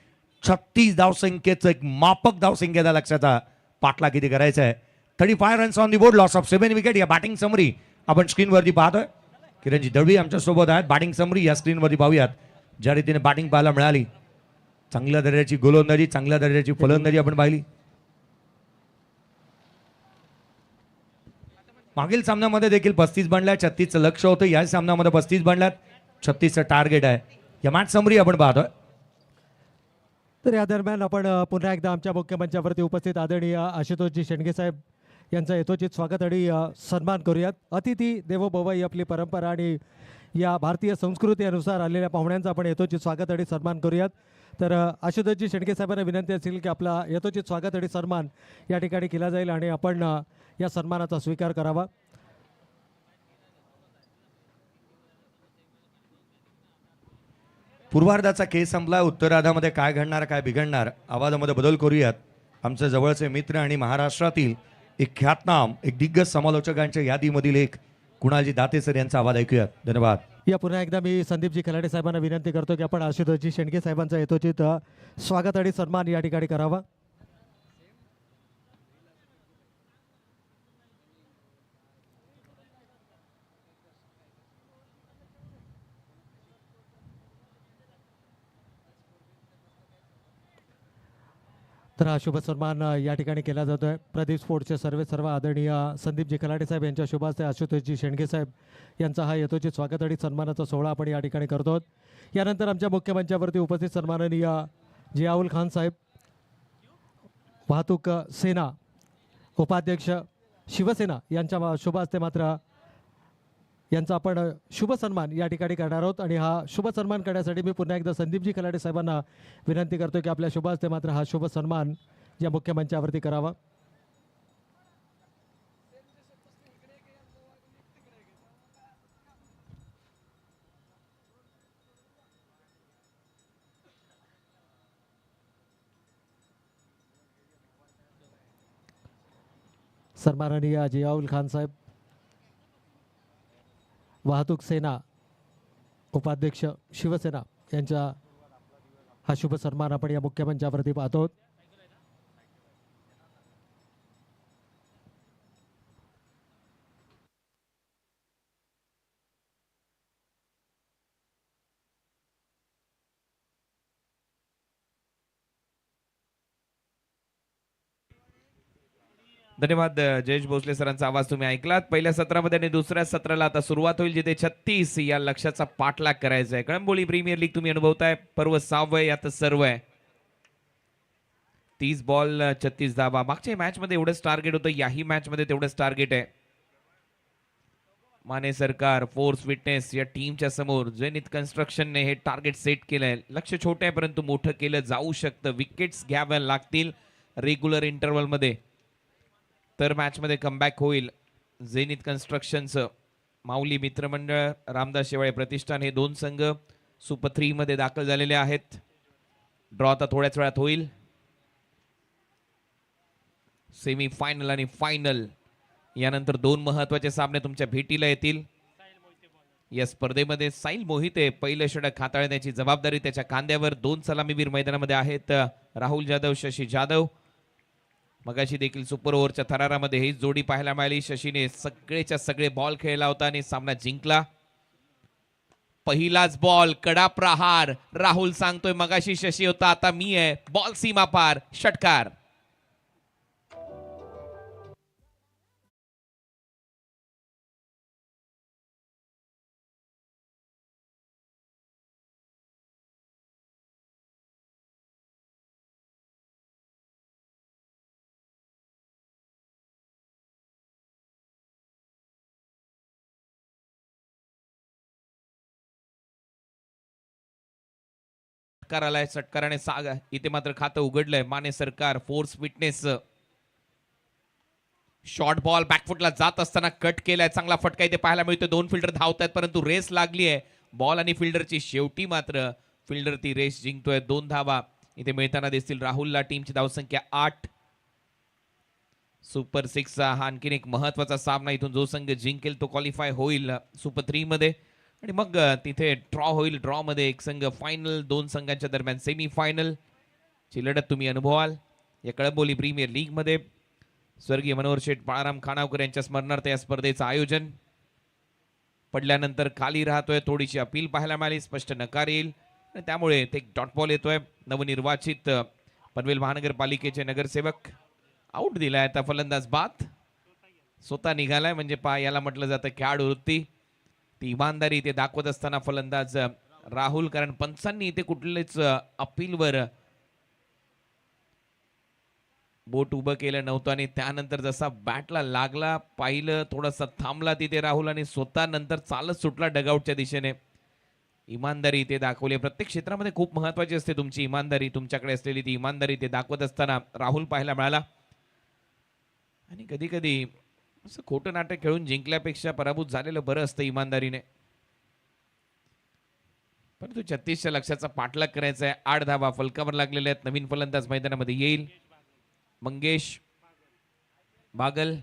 36 धावसंख्येचं एक मापक धावसंख्येचा लक्षाचा पाठला किती करायचा आहे. 35 runs on the board. Loss of 7 wicket. या बॅटिंग समरी आपण स्क्रीनवरती पाहतोय. किरणजी दळवी आमच्या सोबत आहेत. बॅटिंग समरी या स्क्रीनवरती पाहूयात. ज्या रीतीने बॅटिंग पाहायला मिळाली. चांगल्या दर्जाची गोलंदाजी चांगल्या दर्जाची फलंदाजी आपण पाहिली. मागील सामन्यामध्ये देखील 35 बनल्या. 36चं लक्ष होतं. या सामन्यामध्ये 35 बनल्यात. 36चं टार्गेट आहे. या मॅच समरी आपण पाहतोय. तर या दरम्यान आपण पुन्हा एकदा आमच्या मुख्य मंचावरती उपस्थित आदरणीय आशुतोषजी शेंडगे साहेब यांचं यथोचित स्वागत आणि सन्मान करूयात. अतिथी देवो भव ही आपली परंपरा आणि या भारतीय संस्कृती अनुसार आलेल्या पाहुण्यांचं आपण यथोचित स्वागत आणि सन्मान करूयात. तर आशुतोषजी शेंडगे साहेबांना विनंती असेल की आपला यथोचित स्वागत आणि सन्मान या ठिकाणी केला जाईल आणि आपण या सन्मानाचा स्वीकार करावा. पूर्वार्धाचा खेळ संपला. उत्तरार्धामध्ये काय घडणार काय बिघडणार आवाजामध्ये बदल करूयात. आमचे जवळचे मित्र आणि महाराष्ट्रातील एक ख्यातनाम एक दिग्गज समालोचकांच्या यादीमधील एक कुणालजी दाते सर यांचा आवाज ऐकूयात. धन्यवाद. या पुन्हा एकदा मी संदीपजी खलाडे साहेबांना विनंती करतो की आपण आशुतोषजी शेंडगे साहेबांचा यथोचित स्वागत आणि सन्मान या ठिकाणी करावा. तर हा शुभ सन्मान या ठिकाणी केला जातो आहे. प्रदीप स्पोर्ट्सचे सर्व आदरणीय संदीपजी खलाडे साहेब यांच्या शुभ हस्ते आशुतोषजी शेंडगे साहेब यांचा हा यथोचित स्वागत आणि सन्मानाचा सोहळा आपण या ठिकाणी करतो. यानंतर आमच्या मुख्य मंचावरती उपस्थित सन्माननीय जियाउल खान साहेब वाहतूक सेना उपाध्यक्ष शिवसेना यांच्या शुभ हस्ते मात्र यांचा आपण शुभ सन्मान या ठिकाणी करणार आहोत. आणि हा शुभ सन्मान करण्यासाठी मी पुन्हा एकदा संदीपजी खलाडे साहेबांना विनंती करतो की आपल्या शुभ हस्ते मात्र हा शुभ सन्मान या मुख्य मंचावरती करावा. सन्माननीय जियाउल खान साहेब वाहतूक सेना उपाध्यक्ष शिवसेना यांचा हा शुभ सन्मान आपण या मुख्य मंचावरती पाहतो. धन्यवाद. जयेश भोसले सरांचा आवाज तुम्ही ऐकलात. पहिल्या सत्रामध्ये आणि दुसऱ्या सत्राला आता सुरुवात होईल जिथे 36 या लक्ष्याचा पाठलाग करायचा आहे. कळंबोली प्रीमियर लीग तुम्ही अनुभवताय. पर्व 6वे यात सर्व आहे. 30 बॉल 36 धावा. मागच्या मॅच मध्ये एवढंच टार्गेट होतं. याही मॅच मध्ये तेवढंच टार्गेट आहे. माने सरकार फोर्स विटनेस या टीमच्या समोर जेनिथ कन्स्ट्रक्शनने हे टार्गेट सेट केलंय. लक्ष छोटे आहे परंतु मोठं केलं जाऊ शकतं. विकेट्स घ्याव्या लागतील रेग्युलर इंटरव्हल मध्ये तर मॅच मध्ये कमबॅक होईल जेनिथ कन्स्ट्रक्शनचं. माऊली मित्रमंडळ रामदास शेवाळे प्रतिष्ठान हे दोन संघ सुपर 3 मध्ये दाखल झालेले आहेत. ड्रॉ आता थोड्याच वेळात होईल. सेमी फायनल आणि फायनल यानंतर 2 महत्वाचे सामने तुमच्या भेटीला येतील. या स्पर्धेमध्ये साहिल मोहिते पहिलं षटक हाताळण्याची जबाबदारी त्याच्या खांद्यावर. 2 सलामीवीर मैदानामध्ये आहेत, राहुल जाधव, शशी जाधव. मगाशी देखील सुपर ओव्हरच्या थरारामध्ये ही जोडी पाहायला मिळाली. शशीने सगळेच्या सगळे बॉल खेळला होता आणि सामना जिंकला. पहिलाच बॉल, कडा प्रहार. राहुल सांगतोय मगाशी शशी होता, आता मी आहे. बॉल सीमा पार, षटकार. षटकार आलाय. षटकाराने इथे मात्र खातं उघडलंय. माने सरकार, फोर्स फिटनेस. शॉर्ट बॉल बॅकफुटला जात असताना कट केलाय. चांगला फटका इथे पाहायला मिळतोय. 2 फिल्डर धावतायत परंतु रेस लागली आहे बॉल आणि फिल्डरची. शेवटी मात्र फिल्डर ती रेस जिंकतोय. 2 धावा इथे मिळताना दिसतील राहुलला. टीमची धावसंख्या 8. सुपर 6 चा हा आणखीन एक महत्वाचा सामना. इथून जो संघ जिंकेल तो क्वालिफाय होईल सुपर 3 मध्ये आणि मग तिथे ड्रॉ होईल. ड्रॉ मध्ये एक संघ फायनल, 2 संघांच्या दरम्यान सेमी फायनल ची लढत तुम्ही अनुभवाल. या कळंबोली प्रीमियर लीग मध्ये स्वर्गीय मनोहर शेठ बाळाराम खानावकर यांच्या स्मरणार्थ या स्पर्धेचं आयोजन. पडल्यानंतर खाली राहतोय, थोडीशी अपील पाहायला मिळाली, स्पष्ट नकार येईल आणि त्यामुळे ते डॉट बॉल येतोय. नवनिर्वाचित पनवेल महानगरपालिकेचे नगरसेवक आउट दिलाय. आता फलंदाज बाद स्वतः निघालाय. म्हणजे याला म्हटलं जातं खेळाडू वृत्ती. ती इमानदारी इथे दाखवत असताना फलंदाज राहुल, कारण पंचांनी इथे कुठलेच अपीलवर बोट उभं केलं नव्हतं आणि त्यानंतर जसा बॅटला लागला पाहिलं, थोडासा थांबला तिथे राहुल आणि स्वतः नंतर चालत सुटला डगआउटच्या दिशेने. इमानदारी इथे दाखवली. प्रत्येक क्षेत्रामध्ये खूप महत्वाची असते तुमची इमानदारी. तुमच्याकडे असलेली ती इमानदारी इथे दाखवत असताना राहुल पाहायला मिळाला. आणि कधी कधी असं खोटं नाटक खेळून जिंकल्यापेक्षा पराभूत झालेलं बरं असतं इमानदारीने. परंतु 36च्या लक्षाचा पाठलाग करायचा आहे. 8 धावा फलकावर लागलेल्या आहेत. नवीन फलंदाज मैदानामध्ये येईल. मंगेश बागल,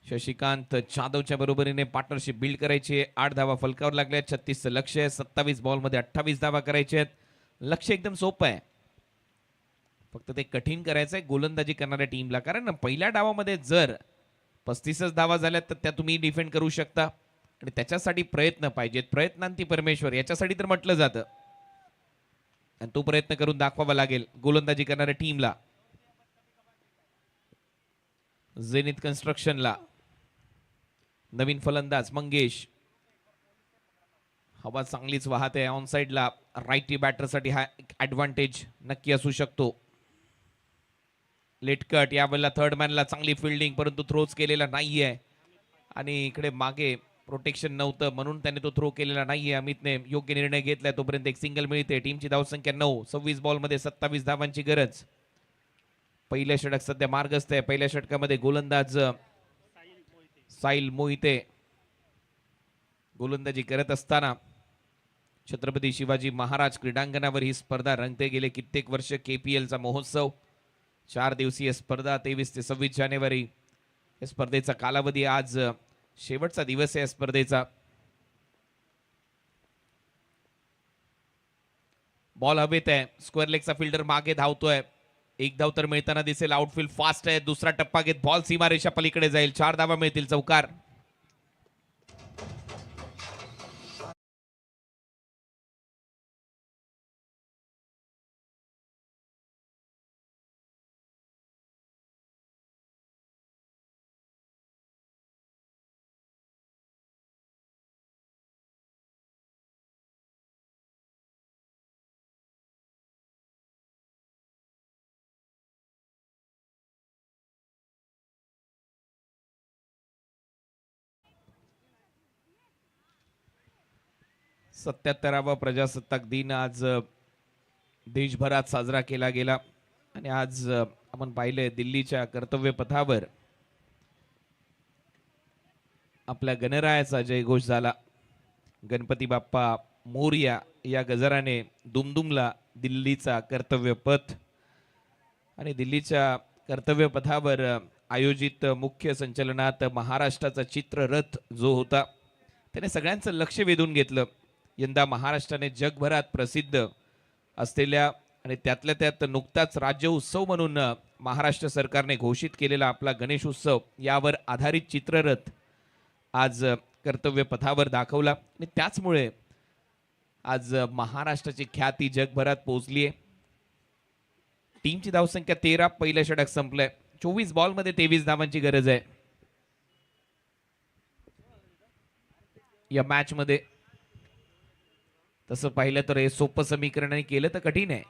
शशिकांत जाधवच्या बरोबरीने पार्टनरशिप बिल्ड करायची आहे. 8 धावा फलकावर लागल्या आहेत. 36चं लक्ष आहे. 27 बॉलमध्ये 28 धावा करायचे आहेत. लक्ष एकदम सोपं आहे, फक्त ते कठीण करायचं आहे गोलंदाजी करणाऱ्या टीमला. कारण पहिल्या डावामध्ये जर 35च धावा झाल्यात तर त्या तुम्ही डिफेंड करू शकता आणि त्याच्यासाठी प्रयत्न पाहिजेत. प्रयत्नांती परमेश्वर याच्यासाठी तर म्हटलं जातं आणि तो प्रयत्न करून दाखवावा लागेल गोलंदाजी करणाऱ्या टीमला. झेनिथ कन्स्ट्रक्शनला नवीन फलंदाज मंगेश. हवा चांगलीच वाहते ऑन साइडला. राईटी बॅटरसाठी हा ऍडव्हान्टेज नक्की असू शकतो. लेट कट, यावेळेला थर्ड मॅनला चांगली फिल्डिंग परंतु थ्रोच केलेला नाहीये आणि इकडे मागे प्रोटेक्शन नव्हतं म्हणून त्याने तो थ्रो केलेला नाहीये. अमितने योग्य निर्णय घेतलाय. तोपर्यंत एक सिंगल मिळते. टीमची धावसंख्या 9. 26 बॉलमध्ये 27 धावांची गरज. पहिलं षटक सध्या मार्गस्थ आहे. पहिल्या षटकामध्ये गोलंदाज साहिल मोहिते गोलंदाजी करत असताना छत्रपती शिवाजी महाराज क्रीडांगणावर ही स्पर्धा रंगते. गेले कित्येक वर्ष KPLचा महोत्सव. 4 दिवसीय स्पर्धा 23 ते 26 जानेवारी या स्पर्धेचा कालावधी. आज शेवटचा दिवस आहे स्पर्धेचा. बॉल हवेत आहे. स्क्वेअर लेगचा फिल्डर मागे धावतोय. एक धाव तर मिळताना दिसेल. आउटफील्ड फास्ट आहे. दुसरा टप्पा घेत बॉल सीमारेषा पलीकडे जाईल. 4 धावा मिळतील. चौकार. सत्याहत्तरावा प्रजासत्ताक दिन आज देशभरात साजरा केला गेला आणि आज आपण पाहिलंय दिल्लीच्या कर्तव्य पथावर आपल्या गणरायाचा जयघोष झाला. गणपती बाप्पा मोरया या गजराने दुमदुमला दिल्लीचा कर्तव्य पथ आणि दिल्लीच्या कर्तव्य पथावर आयोजित मुख्य संचलनात महाराष्ट्राचा चित्ररथ जो होता त्याने सगळ्यांचं लक्ष वेधून घेतलं. यंदा महाराष्ट्राने जगभरात प्रसिद्ध असलेल्या आणि त्यातल्या त्यात नुकताच राज्य उत्सव म्हणून महाराष्ट्र सरकारने घोषित केलेला आपला गणेश उत्सव यावर आधारित चित्ररथ आज कर्तव्य पथावर दाखवला आणि त्याचमुळे आज महाराष्ट्राची ख्याती जगभरात पोहोचली आहे. टीमची धावसंख्या 13, पहिलं षटक संपलंय. 24 बॉलमध्ये 23 धावांची गरज आहे या मॅच मध्ये. तसं पाहिलं तर हे सोपं समीकरणाने केलं तर कठीण आहे,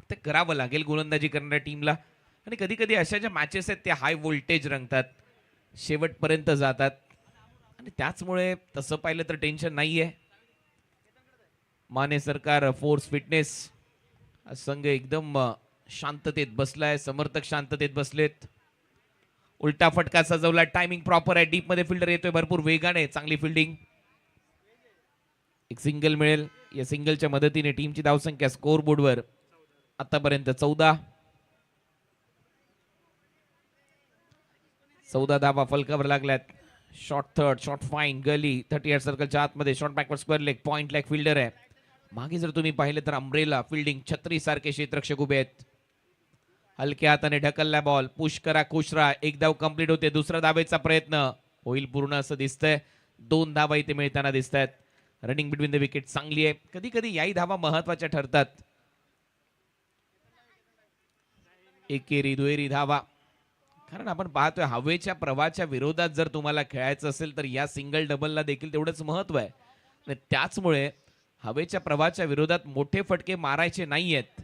ते करावं लागेल गोलंदाजी करणाऱ्या टीमला. आणि कधी कधी अशा ज्या मॅचेस आहेत त्या हाय व्होल्टेज रंगतात, शेवटपर्यंत जातात आणि त्याचमुळे तसं पाहिलं तर टेन्शन नाहीये. माने सरकार फोर्स फिटनेस संघ एकदम शांततेत बसलाय, समर्थक शांततेत बसलेत. उलटा फटका सजवला, टायमिंग प्रॉपर आहे, डीप मध्ये फिल्डर येतोय भरपूर वेगाने, चांगली फिल्डिंग. एक सिंगल मिळेल, या सिंगलच्या मदतीने टीमची धावसंख्या स्कोर बोर्डवर आतापर्यंत 14 धावा फलकावर लागल्यात. शॉर्ट थर्ड, शॉर्ट फाईन, गली 38 सर्कलच्या आतमध्ये, short backward square leg, point leg fielder आहे. मागे जर तुम्ही पाहिलं तर अम्ब्रेला फिल्डिंग, छत्री सारखे क्षेत्ररक्षक उभे आहेत. हलक्या हाताने ढकलला बॉल, पुश करा खुश राहा. एक धाव कंप्लीट होते, दुसरा धावेचा प्रयत्न होईल पूर्ण असं दिसतंय. 2 धावा इथे मिळताना दिसत आहेत. रनिंग बिटवीन द विकेट चांगली आहे. कधी कधी याही धावा महत्वाच्या ठरतात. एकेरी दुहेरी धावा, कारण आपण पाहतोय हवेच्या प्रवाहाच्या विरोधात जर तुम्हाला खेळायचं असेल तर या सिंगल डबलला देखील तेवढंच महत्व आहे. आणि त्याचमुळे हवेच्या प्रवाहाच्या विरोधात मोठे फटके मारायचे नाहीयेत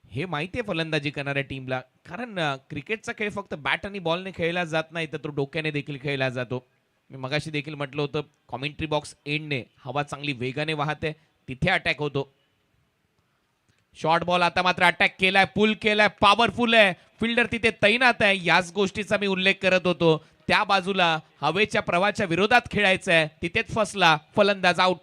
हे माहिती आहे फलंदाजी करणाऱ्या टीमला. कारण क्रिकेटचा खेळ फक्त बॅट आणि बॉलने खेळला जात नाही, तर तो डोक्याने देखील खेळला जातो. मी मगाशी देखील म्हटलं होतं, कॉमेंट्री बॉक्स एंडने हवा चांगली वेगाने वाहते, तिथे अटॅक होतो. शॉर्ट बॉल आता मात्र अटॅक केलाय, पुल केलाय, पॉवरफुल आहे, फिल्डर तिथे तैनात आहे. याच गोष्टीचा मी उल्लेख करत होतो. त्या बाजूला हवेच्या प्रवाहाच्या विरोधात खेळायचं आहे, तिथेच फसला, फलंदाज आउट.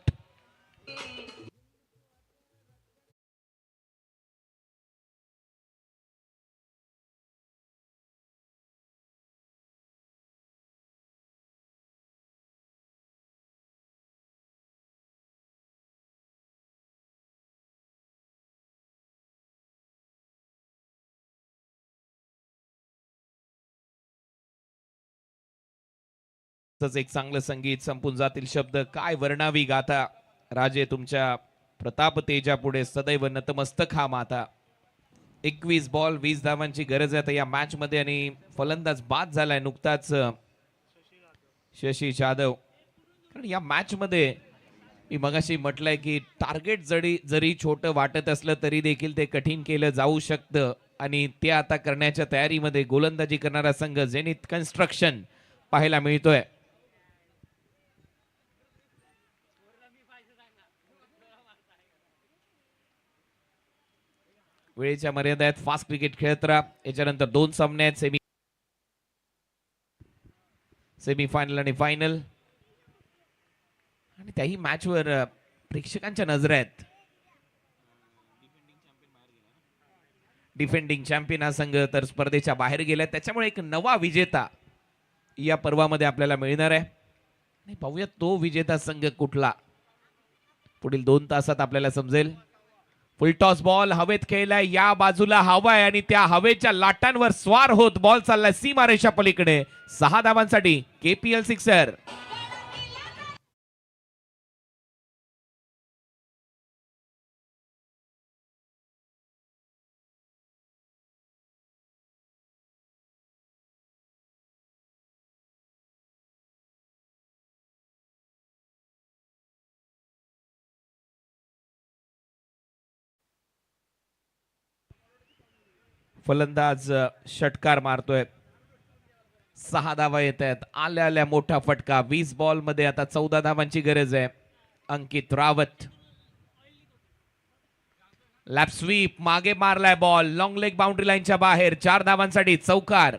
एक चांगलं संगीत, संपून जातील शब्द, काय वर्णावी गाथा. राजे तुमच्या प्रताप तेजा पुढे सदैव नतमस्तक हा माता. 21 बॉल 20 धावांची गरज आहे आता या मॅच मध्ये आणि फलंदाज बाद झालाय नुकताच शशी जाधव. कारण या मॅच मध्ये मी मगाशी म्हटलंय की टार्गेट जरी छोटं वाटत असलं तरी देखील ते कठीण केलं जाऊ शकतं आणि ते आता करण्याच्या तयारीमध्ये गोलंदाजी करणारा संघ झेनिथ कन्स्ट्रक्शन पाहायला मिळतोय. वेळेच्या मर्यादेत फास्ट क्रिकेट खेळत राहा. याच्यानंतर 2 सामने आहेत, सेमीफायनल आणि फायनल, आणि त्याही मॅचवर प्रेक्षकांच्या नजर आहेत. डिफेंडिंग चॅम्पियन हा संघ तर स्पर्धेच्या बाहेर गेलाय, त्याच्यामुळे एक नवा विजेता या पर्वामध्ये आपल्याला मिळणार आहे. आणि पाहूया तो विजेता संघ कुठला, पुढील 2 तासात आपल्याला समजेल. फुल टॉस बॉल हवेत खेळलाय, या बाजूला हवा आहे आणि त्या हवेच्या लाटांवर स्वार होत बॉल चाललाय सीमारेषा पलीकडे. 6 धावांसाठी केपीएल सिक्सर. फलंदाज षटकार मारतोय, 6 धावा येत आहेत. आल्या आल्या मोठा फटका. 20 बॉल मध्ये आता 14 धावांची गरज आहे. अंकित रावत लॅप स्वीप, मागे मारलाय बॉल, लॉंग लेग बाउंड्री लाईनच्या बाहेर. 4 धावांसाठी चौकार.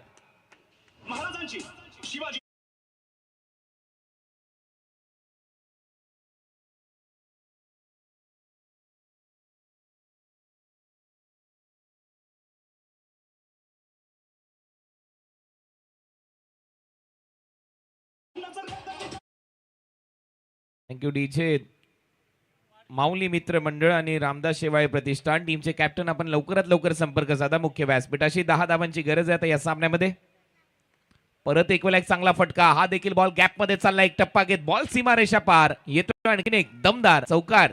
Thank you DJ. माऊली मित्र मंडळ आणि रामदास शेवाळे प्रतिष्ठान टीमचे कॅप्टन आपण लवकरात लवकर संपर्क साधा. मुख्य व्यासपीठाशी 10 धावांची गरज आहे आता या सामन्यामध्ये. परत एक वेळा एक चांगला फटका, हा देखील बॉल गॅप मध्ये चालला, एक टप्पा घेत बॉल सीमारेषा पार येतो. आणखीन एक दमदार चौकार.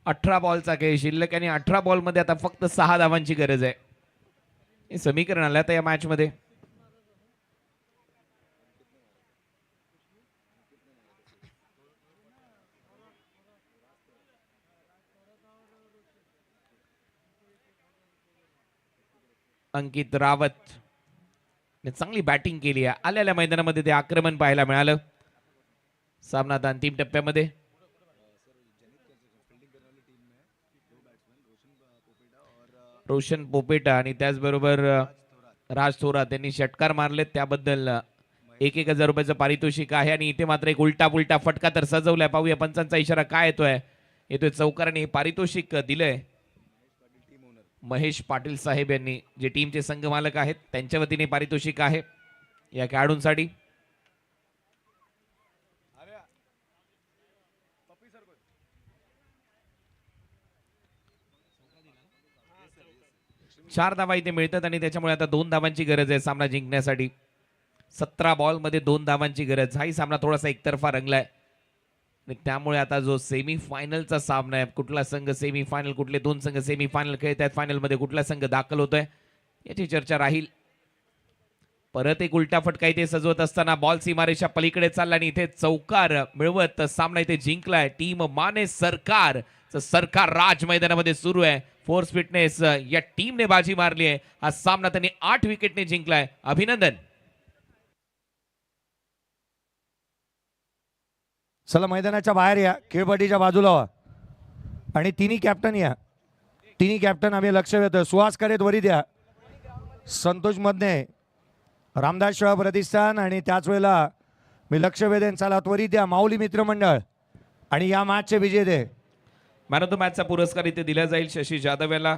अठरा बॉलचा खेळ शिल्लक आणि 18 बॉल मध्ये आता फक्त 6 धावांची गरज आहे. हे समीकरण आलं आता या मॅच मध्ये. अंकित रावत ने चांगली बॅटिंग केली आहे. आलेल्या मैदानामध्ये ते आक्रमण पाहायला मिळालं. सामना आता अंतिम टप्प्यामध्ये. रोशन पोपेटा आणि त्याचबरोबर राज थोरात यांनी षटकार मारलेत, त्याबद्दल 1,000 रुपयाचं पारितोषिक आहे. आणि इथे मात्र एक उलटा पुलटा फटका तर सजवलाय. पाहूया पंचांचा इशारा काय येतोय चौकार आणि पारितोषिक दिलंय महेश पाटील साहेब यांनी, जे टीमचे संघ मालक आहेत त्यांच्या वतीने पारितोषिक आहे या खेळाडूंसाठी. चार धावा इथे मिळतात आणि त्याच्यामुळे आता 2 धावांची गरज आहे सामना जिंकण्यासाठी. 17 बॉल मध्ये 2 धावांची गरज. हाही सामना थोडासा एकतर्फा रंगलाय आणि त्यामुळे आता जो सेमी फायनलचा सामना आहे, कुठला संघ सेमी फायनल, कुठले 2 संघ सेमी फायनल खेळत आहेत, फायनल मध्ये कुठला संघ दाखल होतोय याची चर्चा राहील. परत एक उलटा फटका इथे सजवत असताना बॉल सीमारेषा पलीकडे चालला आणि इथे चौकार मिळवत सामना इथे जिंकलाय टीम माने सरकार. सरकार राज मैदानामध्ये सुरू आहे. फोर्स फिटनेस या टीमने बाजी मारली आहे. हा सामना त्यांनी 8 विकेटने जिंकलाय. अभिनंदन. चला मैदानाच्या बाहेर या, खेळपट्टीच्या बाजूला व्हा आणि तिन्ही कॅप्टन या. तिन्ही कॅप्टन आम्ही लक्ष देतोय. सुहास करेत वरी द्या, संतोष मधने रामदास शेवाळे प्रतिष्ठान आणि त्याच वेळेला मी लक्ष वेधेन. चला त्वरित द्या माऊली मित्रमंडळ आणि या मॅचचे विजेते. मॅन ऑफ द मॅचचा पुरस्कार इथे दिला जाईल शशी जाधव याला.